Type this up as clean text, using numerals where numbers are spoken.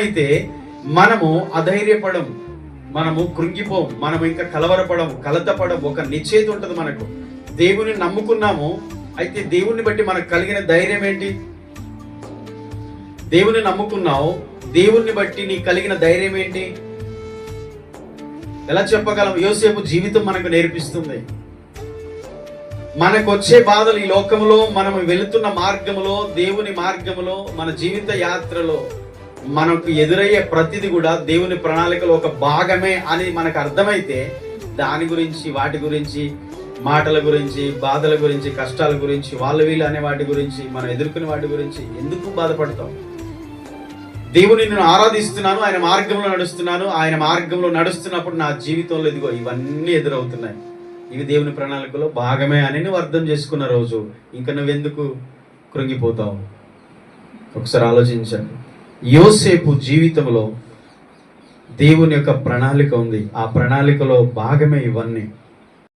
అయితే మనము అధైర్యపడం, మనము కృంగిపోం, మనము ఇంకా కలవరపడం, కలతపడం. ఒక నిశ్చయిత ఉంటుంది మనకు. దేవుని నమ్ముకున్నాము, అయితే దేవుణ్ణి బట్టి మనకు కలిగిన ధైర్యం ఏంటి? దేవుని నమ్ముకున్నావు, దేవుణ్ణి బట్టి నీకు కలిగిన ధైర్యం ఏంటి? ఎలా చెప్పగలం? యోసేపు జీవితం మనకు నేర్పిస్తుంది. మనకు వచ్చే బాధలు ఈ లోకంలో, మనం వెళుతున్న మార్గములో, దేవుని మార్గములో, మన జీవిత యాత్రలో మనకు ఎదురయ్యే ప్రతిది కూడా దేవుని ప్రణాళికలో ఒక భాగమే అని మనకు అర్థమైతే, దాని గురించి, వాటి గురించి, మాటల గురించి, బాధల గురించి, కష్టాల గురించి, వాళ్ళు వీళ్ళు అనే వాటి గురించి, మనం ఎదుర్కొనే వాటి గురించి ఎందుకు బాధపడతాం? దేవుని నేను ఆరాధిస్తున్నాను, ఆయన మార్గంలో నడుస్తున్నాను, ఆయన మార్గంలో నడుస్తున్నప్పుడు నా జీవితంలో ఇదిగో ఇవన్నీ ఎదురవుతున్నాయి, ఇవి దేవుని ప్రణాళికలో భాగమే అని నువ్వు అర్థం చేసుకున్న రోజు ఇంకా నువ్వెందుకు కృంగిపోతావు? ఒకసారి ఆలోచించండి. యోసేపు జీవితంలో దేవుని యొక్క ప్రణాళిక ఉంది, ఆ ప్రణాళికలో భాగమే ఇవన్నీ.